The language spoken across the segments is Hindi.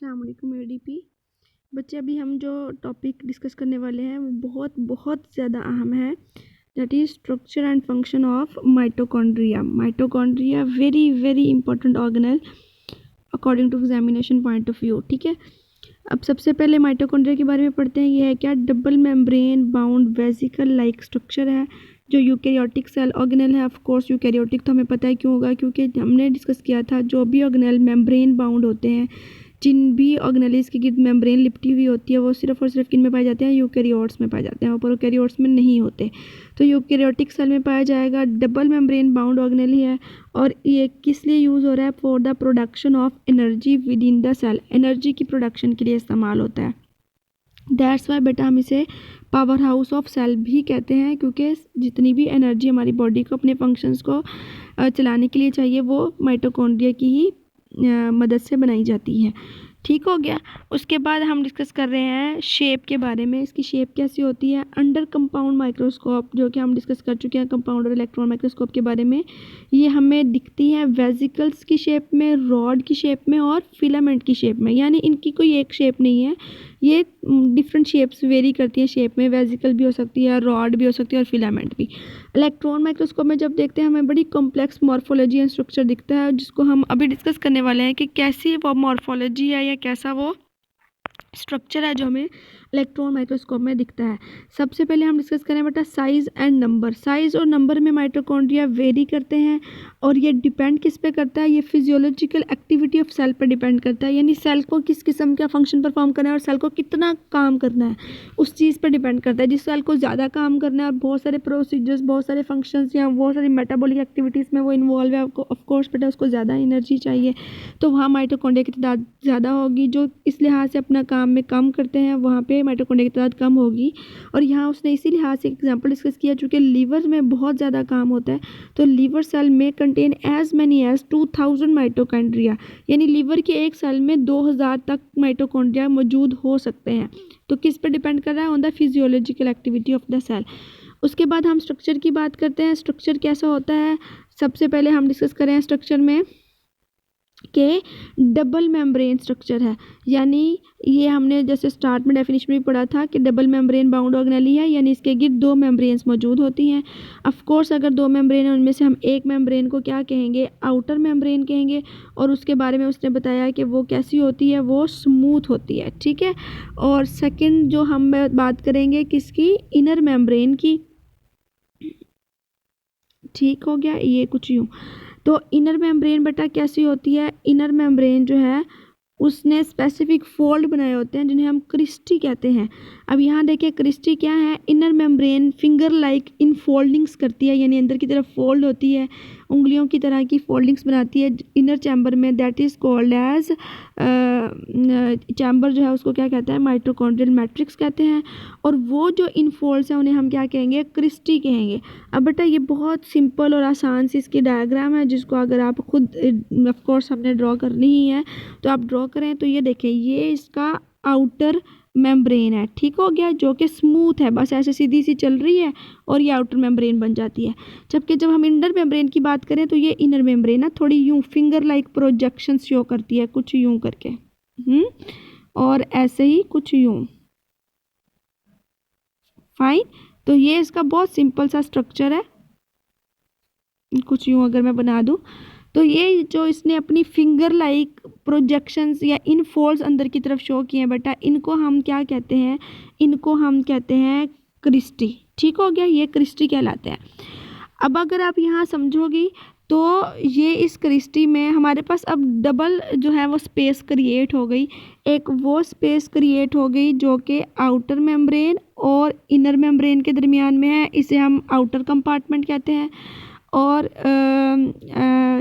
अस्सलाम वालेकुम एडीपी बच्चे। अभी हम जो टॉपिक डिस्कस करने वाले हैं वो बहुत बहुत ज़्यादा अहम है। That is structure and function of mitochondria. Mitochondria very very important organelle according to examination point of view. ठीक है, अब सबसे पहले माइटोकॉन्ड्रिया के बारे में पढ़ते हैं। ये है क्या? Double membrane bound vesicle like structure है जो यूकैरियोटिक सेल ऑर्गेनल है। ऑफ कोर्स यूकैरियोटिक तो हमें पता है क्यों होगा, क्योंकि हमने डिस्कस किया था जो भी ऑर्गेनल मेम्ब्रेन बाउंड होते हैं, जिन भी ऑर्गेनेल्स की गिर्द मेम्ब्रेन लिपटी हुई होती है, वो सिर्फ और सिर्फ किन में पाए जाते हैं? यूकैरियोट्स में पाए जाते हैं, प्रोकैरियोट्स में नहीं होते। तो यूकैरियोटिक सेल में पाया जाएगा। डबल मेम्ब्रेन बाउंड ऑर्गेनल ही है और ये किस लिए यूज़ हो रहा है? For the production of energy within the cell. Energy की प्रोडक्शन के लिए इस्तेमाल होता है। दैट्स वाई बेटा हम इसे पावर हाउस ऑफ सेल भी कहते हैं, क्योंकि जितनी भी एनर्जी हमारी बॉडी को अपने फंक्शंस को चलाने के लिए चाहिए वो माइटोकॉन्ड्रिया की ही मदद से बनाई जाती है। ठीक हो गया। उसके बाद हम डिस्कस कर रहे हैं शेप के बारे में। इसकी शेप कैसी होती है? अंडर कंपाउंड माइक्रोस्कोप, जो कि हम डिस्कस कर चुके हैं कंपाउंड और इलेक्ट्रॉन माइक्रोस्कोप के बारे में, ये हमें दिखती हैं वेसिकल्स की शेप में, रॉड की शेप में और फिलामेंट की शेप में। यानी इनकी कोई एक शेप नहीं है, ये डिफरेंट शेप्स वेरी करती हैं शेप में। वेसिकल भी हो सकती है, रॉड भी हो सकती है और फिलामेंट भी। इलेक्ट्रॉन माइक्रोस्कोप में जब देखते हैं हमें बड़ी कॉम्प्लेक्स मॉर्फोलॉजी एंड स्ट्रक्चर दिखता है, जिसको हम अभी डिस्कस करने वाले हैं कि कैसी वो मॉर्फोलॉजी है या कैसा वो स्ट्रक्चर है जो हमें इलेक्ट्रॉन माइक्रोस्कोप में दिखता है। सबसे पहले हम डिस्कस करें बेटा साइज़ एंड नंबर। साइज़ और नंबर में माइटोकॉन्ड्रिया वेरी करते हैं और ये डिपेंड किस पे करता है? ये फिजियोलॉजिकल एक्टिविटी ऑफ सेल पर डिपेंड करता है। यानी सेल को किस किस्म का फंक्शन परफॉर्म करना है और सेल को कितना काम करना है उस चीज़ पर डिपेंड करता है। जिस सेल को ज़्यादा काम करना है और बहुत सारे प्रोसीजर्स, बहुत सारे फंक्शंस या बहुत सारी मेटाबॉलिक एक्टिविटीज़ में वो इन्वॉल्व है, ऑफकोर्स बेटा उसको ज़्यादा एनर्जी चाहिए, तो वहाँ माइटोकॉन्ड्रिया की तादाद ज़्यादा होगी। जो इस लिहाज से अपना काम में कम करते हैं वहाँ पे माइटोकॉन्ड्रिया की तादाद कम होगी। और यहाँ उसने इसी लिहाज से एग्जांपल डिस्कस किया, चूँकि लीवर में बहुत ज़्यादा काम होता है, तो लीवर सेल में contain as many as 2000 mitochondria. यानी लीवर के एक सेल में 2000 तक माइटोकॉन्ड्रिया मौजूद हो सकते हैं। तो किस पर डिपेंड कर रहा है? On the physiological activity of the cell. उसके बाद हम स्ट्रक्चर की बात करते हैं। स्ट्रक्चर कैसा होता है? सबसे पहले हम डिस्कस करें स्ट्रक्चर में के डबल मेम्ब्रेन स्ट्रक्चर है। यानी ये हमने जैसे स्टार्ट में डेफिनेशन में पढ़ा था कि डबल मेम्ब्रेन बाउंड ऑर्गेनेली है, यानी इसके गिर्द दो मेम्ब्रेन्स मौजूद होती हैं। ऑफ कोर्स अगर दो मेम्ब्रेन है उनमें से हम एक मेम्ब्रेन को क्या कहेंगे? आउटर मेम्ब्रेन कहेंगे। और उसके बारे में उसने बताया कि वो कैसी होती है? वो स्मूथ होती है। ठीक है। और सेकंड जो हम बात करेंगे किसकी? इनर मेम्ब्रेन की। ठीक हो गया। ये कुछ यूँ। तो इनर मेम्ब्रेन बेटा कैसी होती है? इनर मेम्ब्रेन जो है उसने स्पेसिफिक फोल्ड बनाए होते हैं जिन्हें हम क्रिस्टी कहते हैं। अब यहाँ देखिए क्रिस्टी क्या है? Inner membrane finger like in foldings करती है, यानी अंदर की तरफ फोल्ड होती है, उंगलियों की तरह की फोल्डिंग्स बनाती है इनर चैम्बर में। That is called as chamber जो है उसको क्या कहते हैं? माइटोकॉन्ड्रियल मैट्रिक्स कहते हैं। और वो जो इन फोल्ड्स हैं उन्हें हम क्या कहेंगे? क्रिस्टी कहेंगे। अब बेटा ये बहुत सिंपल और आसान सी इसकी डायग्राम है, जिसको अगर आप खुद ऑफ कोर्स हमने ड्रॉ करनी ही है तो आप ड्रॉ करें। तो ये देखें, ये इसका आउटर मेम्ब्रेन है। ठीक हो गया, जो कि स्मूथ है, बस ऐसे सीधी सी चल रही है और ये आउटर मेम्ब्रेन बन जाती है। जबकि जब हम इनर मेम्ब्रेन की बात करें तो ये इनर मेम्ब्रेन है, थोड़ी यूं फिंगर लाइक प्रोजेक्शन शो करती है, कुछ यूं करके और ऐसे ही कुछ यूं। फाइन। तो ये इसका बहुत सिंपल सा स्ट्रक्चर है, कुछ यूं अगर मैं बना दूं तो ये जो इसने अपनी फिंगर लाइक प्रोजेक्शंस या इन फोल्ड्स अंदर की तरफ शो किए हैं बेटा, इनको हम क्या कहते हैं? इनको हम कहते हैं क्रिस्टी। ठीक हो गया, ये क्रिस्टी कहलाते हैं। अब अगर आप यहाँ समझोगी तो ये इस क्रिस्टी में हमारे पास अब डबल जो है वो स्पेस क्रिएट हो गई। एक वो स्पेस क्रिएट हो गई जो कि आउटर मेम्ब्रेन और इनर मेम्ब्रेन के दरमियान में है, इसे हम आउटर कंपार्टमेंट कहते हैं। और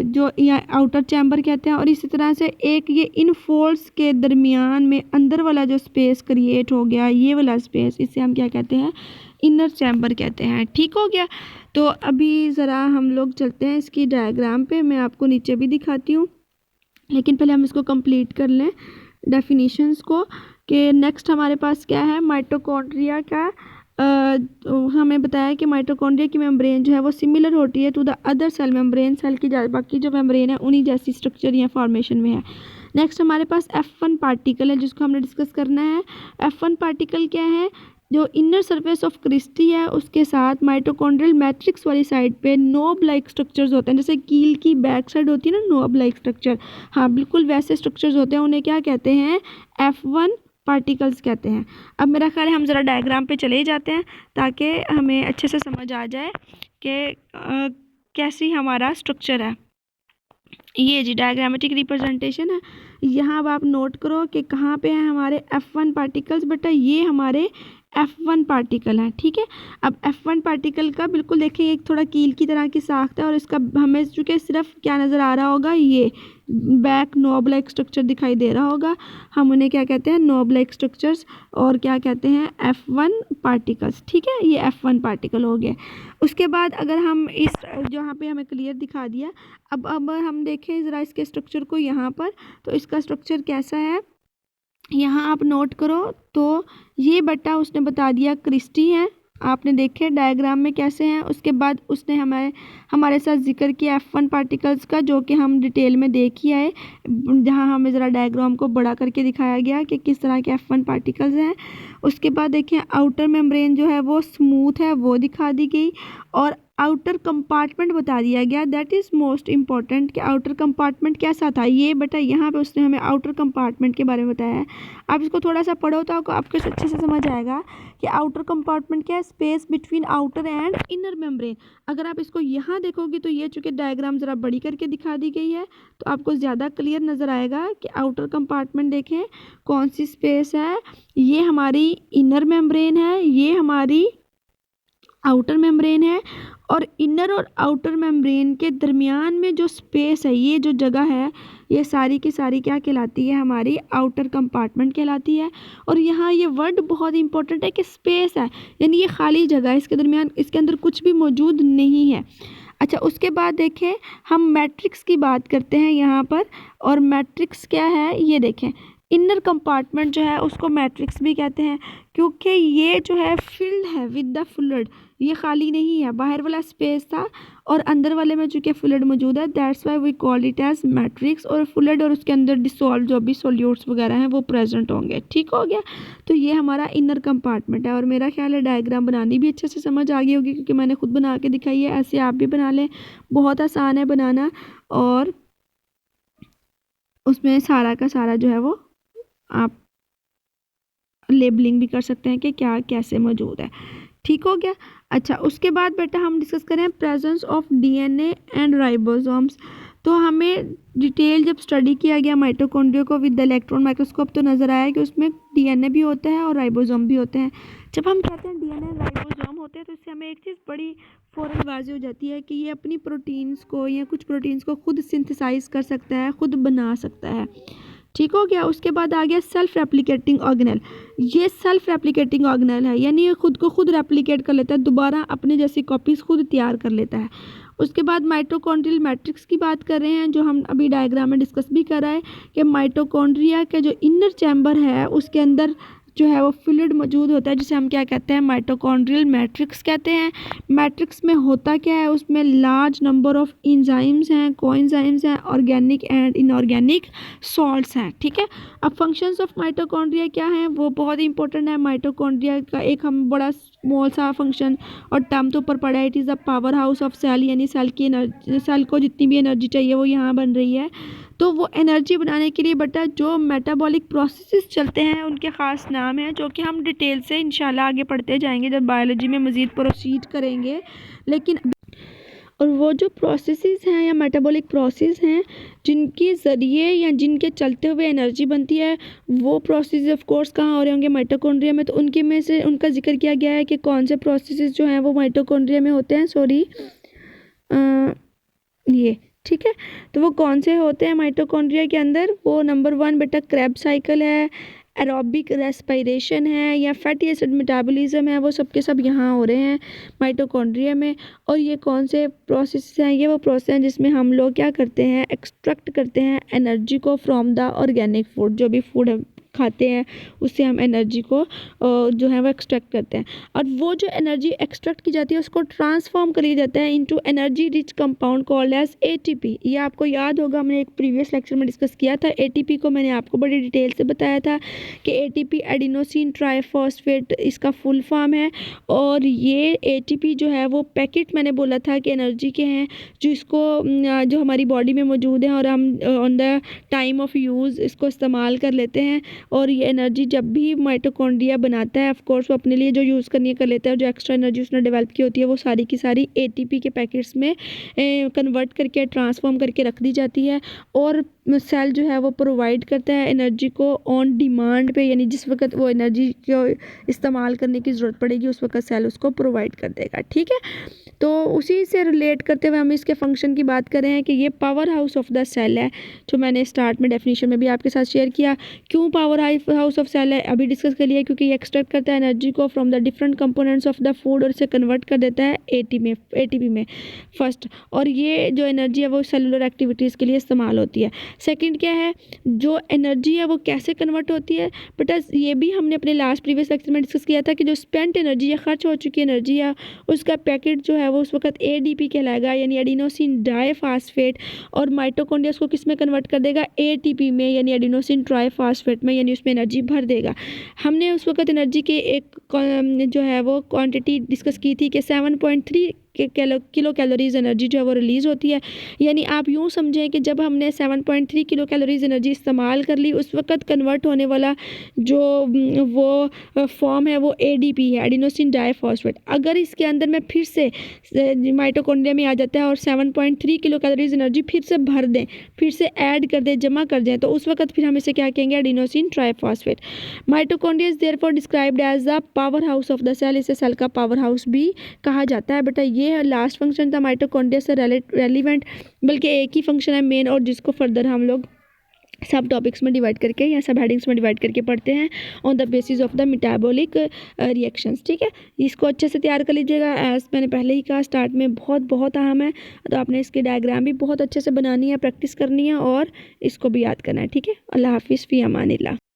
जो या आउटर चैम्बर कहते हैं। और इसी तरह से एक ये इन फोल्ड्स के दरमियान में अंदर वाला जो स्पेस क्रिएट हो गया, ये वाला स्पेस, इसे हम क्या कहते हैं? इनर चैम्बर कहते हैं। ठीक हो गया। तो अभी ज़रा हम लोग चलते हैं इसकी डायग्राम पे, मैं आपको नीचे भी दिखाती हूँ, लेकिन पहले हम इसको कंप्लीट कर लें डेफिनेशंस को। कि नेक्स्ट हमारे पास क्या है? माइटोकॉन्ड्रिया का हमें बताया कि माइटोकॉन्ड्रिया की मेम्ब्रेन जो है वो सिमिलर होती है to the other cell membrane. Cell की बाकी जो मेम्ब्रेन है उन्हीं जैसी स्ट्रक्चर या फॉर्मेशन में है। नेक्स्ट हमारे पास F1 पार्टिकल है जिसको हमने डिस्कस करना है। F1 पार्टिकल क्या है, जो इनर सरफेस ऑफ क्रिस्टी है उसके साथ माइटोकॉन्ड्रियल मैट्रिक्स वाली साइड पे नोब लाइक स्ट्रक्चर्स होते हैं, जैसे कील की बैक साइड होती है ना नोब लाइक स्ट्रक्चर, हाँ बिल्कुल वैसे स्ट्रक्चर्स होते हैं, उन्हें क्या कहते हैं, F1 पार्टिकल्स कहते हैं। अब मेरा ख्याल है हम ज़रा डायग्राम पे चले जाते हैं ताकि हमें अच्छे से समझ आ जाए कि कैसी हमारा स्ट्रक्चर है। ये जी डायग्रामेटिक रिप्रेजेंटेशन है। यहाँ अब आप नोट करो कि कहाँ पे हैं हमारे F1 पार्टिकल्स, बेटा ये हमारे F1 पार्टिकल हैं, ठीक है। अब F1 पार्टिकल का बिल्कुल देखिए एक थोड़ा कील की तरह की साख्त है और इसका हमें चूँकि सिर्फ क्या नज़र आ रहा होगा, ये बैक नोब लाइक स्ट्रक्चर दिखाई दे रहा होगा, हम उन्हें क्या कहते हैं, नोब लाइक स्ट्रक्चर्स, और क्या कहते हैं, F1 पार्टिकल्स, ठीक है। ये F1 पार्टिकल हो गया। उसके बाद अगर हम इस जहाँ पे हमें क्लियर दिखा दिया, अब हम देखें ज़रा इसके स्ट्रक्चर को यहाँ पर, तो इसका स्ट्रक्चर कैसा है यहाँ आप नोट करो। तो ये बटा उसने बता दिया क्रिस्टी है, आपने देखे डायग्राम में कैसे हैं। उसके बाद उसने हमारे साथ जिक्र किया F1 पार्टिकल्स का, जो कि हम डिटेल में देख ही आए, जहाँ हमें ज़रा डायग्राम को बड़ा करके दिखाया गया कि किस तरह के F1 पार्टिकल्स हैं। उसके बाद देखिए आउटर मेम्ब्रेन जो है वो स्मूथ है, वो दिखा दी गई, और आउटर कंपार्टमेंट बता दिया गया, दैट इज़ मोस्ट इम्पॉर्टेंट कि आउटर कंपार्टमेंट कैसा था। ये बेटा यहाँ पे उसने हमें आउटर कंपार्टमेंट के बारे में बताया है। आप इसको थोड़ा सा पढ़ो तो आपको अच्छे से समझ आएगा कि आउटर कंपार्टमेंट क्या है, space between outer and inner membrane. अगर आप इसको यहाँ देखोगे तो ये चूँकि डायग्राम ज़रा बड़ी करके दिखा दी गई है तो आपको ज़्यादा क्लियर नज़र आएगा कि आउटर कंपार्टमेंट देखें कौन सी स्पेस है, ये हमारी इनर मेम्ब्रेन है, ये हमारी आउटर मेम्ब्रेन है, और इनर और आउटर मेम्ब्रेन के दरमियान में जो स्पेस है, ये जो जगह है, ये सारी की सारी क्या कहलाती है, हमारी आउटर कंपार्टमेंट कहलाती है। और यहाँ ये वर्ड बहुत इंपॉर्टेंट है कि स्पेस है, यानी ये खाली जगह है, इसके दरमियान इसके अंदर कुछ भी मौजूद नहीं है। अच्छा, उसके बाद देखें हम मैट्रिक्स की बात करते हैं यहाँ पर, और मैट्रिक्स क्या है ये देखें, इनर कंपार्टमेंट जो है उसको मैट्रिक्स भी कहते हैं, क्योंकि ये जो है फिल्ड है विद द फ्लूइड, ये खाली नहीं है, बाहर वाला स्पेस था और अंदर वाले में चूँकि फ्लूइड मौजूद है, that's why we call it as matrix. और फ्लूइड और उसके अंदर डिसॉल्व जो भी सॉल्यूट्स वगैरह हैं वो प्रेजेंट होंगे, ठीक हो गया। तो ये हमारा इनर कंपार्टमेंट है, और मेरा ख्याल है डायग्राम बनानी भी अच्छे से समझ आ गई होगी क्योंकि मैंने खुद बना के दिखाई है। ऐसे आप भी बना लें, बहुत आसान है बनाना, और उसमें सारा का सारा जो है वो आप लेबलिंग भी कर सकते हैं कि क्या कैसे मौजूद है, ठीक हो गया। अच्छा, उसके बाद बेटा हम डिस्कस करें presence of DNA and ribosomes. तो हमें डिटेल जब स्टडी किया गया माइटोकॉन्ड्रिया को विद द इलेक्ट्रॉन माइक्रोस्कोप तो नज़र आया कि उसमें डीएनए भी होता है और राइबोसोम भी होते हैं। जब हम कहते हैं डीएनए राइबोसोम होते हैं तो इससे हमें एक चीज़ बड़ी फ़ौरन वाज़ेह हो जाती है कि ये अपनी प्रोटीन्स को या कुछ प्रोटीन्स को खुद सिंथेसाइज कर सकता है, खुद बना सकता है, ठीक हो गया। उसके बाद आ गया सेल्फ रेप्लिकेटिंग ऑर्गेनेल। ये सेल्फ रेप्लिकेटिंग ऑर्गेनेल है, यानी ये खुद को खुद रेप्लिकेट कर लेता है, दोबारा अपने जैसी कॉपीज़ खुद तैयार कर लेता है। उसके बाद माइटोकॉन्ड्रियल मैट्रिक्स की बात कर रहे हैं, जो हम अभी डायग्राम में डिस्कस भी कर रहे हैं कि माइटोकॉन्ड्रिया का जो इनर चैम्बर है उसके अंदर जो है वो फ्लूइड मौजूद होता है, जिसे हम क्या कहते हैं, माइटोकॉन्ड्रियल मैट्रिक्स कहते हैं। मैट्रिक्स में होता क्या है, उसमें लार्ज नंबर ऑफ इंजाइम्स हैं, कोएंजाइम्स हैं, ऑर्गेनिक एंड इनऑर्गेनिक सॉल्ट्स हैं, ठीक है। अब फंक्शंस ऑफ माइटोकॉन्ड्रिया क्या हैं, वो बहुत इंपॉर्टेंट है। माइटोकॉन्ड्रिया का एक हम बड़ा स्मॉल सा फंक्शन और टर्म तो ऊपर पड़ा है, it is the power house of cell, यानी सेल की एनर्जी, सेल को जितनी भी एनर्जी चाहिए वो यहाँ बन रही है। तो वो एनर्जी बनाने के लिए बेटा जो मेटाबॉलिक प्रोसेसेस चलते हैं उनके ख़ास नाम हैं, जो कि हम डिटेल से इंशाल्लाह आगे पढ़ते जाएंगे जब बायोलॉजी में मज़ीद प्रोसीड करेंगे। लेकिन और वो जो प्रोसेसेस हैं या मेटाबॉलिक प्रोसेस हैं जिनके ज़रिए या जिनके चलते हुए एनर्जी बनती है, वो प्रोसेस ऑफ कोर्स कहाँ हो रहे होंगे, माइटोकॉन्ड्रिया में। तो उनके में से उनका जिक्र किया गया है कि कौन से प्रोसेसेस जो हैं वो माइटोकॉन्ड्रिया में होते हैं, ये ठीक है। तो वो कौन से होते हैं माइटोकॉन्ड्रिया के अंदर, वो नंबर 1 बेटा क्रेब्स साइकिल है, एरोबिक रेस्पिरेशन है, या फैटी एसिड मेटाबॉलिज्म है, वो सब के सब यहाँ हो रहे हैं माइटोकॉन्ड्रिया में। और ये कौन से प्रोसेस हैं, ये वो प्रोसेस हैं जिसमें हम लोग क्या करते हैं, एक्सट्रैक्ट करते हैं एनर्जी को फ्रॉम द ऑर्गेनिक फूड, जो भी फूड है खाते हैं उससे हम एनर्जी को जो है वो एक्सट्रैक्ट करते हैं, और वो जो एनर्जी एक्सट्रैक्ट की जाती है उसको ट्रांसफॉर्म कर लिया जाता है into energy rich compound called as ATP. ये आपको याद होगा, हमने एक प्रीवियस लेक्चर में डिस्कस किया था। एटीपी को मैंने आपको बड़ी डिटेल से बताया था कि एटीपी एडिनोसिन ट्राइफॉस्फेट इसका फुल फॉर्म है, और ये एटीपी जो है वो पैकेट मैंने बोला था कि एनर्जी के हैं जो इसको जो हमारी बॉडी में मौजूद है और हम on the time of use इसको इस्तेमाल कर लेते हैं। और ये एनर्जी जब भी माइटोकॉन्ड्रिया बनाता है, ऑफ कोर्स वो अपने लिए जो यूज़ करनी है कर लेता है, और जो एक्स्ट्रा एनर्जी उसने डेवलप की होती है वो सारी की सारी एटीपी के पैकेट्स में कन्वर्ट करके ट्रांसफॉर्म करके रख दी जाती है। और सेल जो है वो प्रोवाइड करता है एनर्जी को ऑन डिमांड पे, यानी जिस वक्त वो एनर्जी को इस्तेमाल करने की ज़रूरत पड़ेगी उस वक्त सेल उसको प्रोवाइड कर देगा। ठीक है, तो उसी से रिलेट करते हुए हम इसके फंक्शन की बात कर रहे हैं कि ये power house of the cell है, जो मैंने स्टार्ट में डेफिनेशन में भी आपके साथ शेयर किया। क्यों पावर हाउस ऑफ सेल है अभी डिस्कस कर लिया, क्योंकि ये एक्सट्रैक्ट करता है एनर्जी को from the different components of the food और इसे कन्वर्ट कर देता है एटीपी में फर्स्ट, और ये जो एनर्जी है वो सेलुलर एक्टिविटीज़ के लिए इस्तेमाल होती है। सेकंड क्या है, जो एनर्जी है वो कैसे कन्वर्ट होती है, बट ये भी हमने अपने लास्ट प्रीवियस लेक्चर में डिस्कस किया था कि जो स्पेंट एनर्जी या खर्च हो चुकी एनर्जी है उसका पैकेट जो है वो उस वक्त एडीपी कहलाएगा, यानी एडिनोसिन डाइफॉस्फेट, और माइटोकॉन्ड्रिया उसको किस में कन्वर्ट कर देगा, एटीपी में, यानी एडिनोसिन ट्राइफॉस्फेट में, यानी उसमें एनर्जी भर देगा। हमने उस वक्त एनर्जी के एक जो है वो क्वांटिटी डिस्कस की थी कि 7.3 किलो कैलोरीज एनर्जी जो है वो रिलीज़ होती है। यानी आप यूँ समझें कि जब हमने 7.3 किलो कैलोरीज एनर्जी इस्तेमाल कर ली उस वक्त कन्वर्ट होने वाला जो वो फॉर्म है वो एडीपी है, एडिनोसिन डाइफॉस्फेट। अगर इसके अंदर में फिर से माइटोकॉन्ड्रिया में आ जाता है और 7.3 किलो कैलोरीज एनर्जी फिर से भर दें, फिर से ऐड कर दें, जमा कर दें, तो उस वक्त फिर हम इसे क्या कहेंगे, adenosine triphosphate. Mitochondria is therefore described as the power house of the cell, इसे सेल का पावर हाउस भी कहा जाता है। बेटा ये लास्ट फंक्शन था माइटोकॉन्ड्रिया से रेलिवेंट, बल्कि एक ही फंक्शन है मेन, और जिसको फर्दर हम लोग सब टॉपिक्स में डिवाइड करके या सब हेडिंग्स में डिवाइड करके पढ़ते हैं on the basis of the metabolic reactions. ठीक है, इसको अच्छे से तैयार कर लीजिएगा। एज मैंने पहले ही कहा स्टार्ट में बहुत बहुत अहम है, तो आपने इसकी डायग्राम भी बहुत अच्छे से बनानी है, प्रैक्टिस करनी है और इसको भी याद करना है। ठीक है, अल्लाह हाफिज़, फ़ी अमानिल्लाह।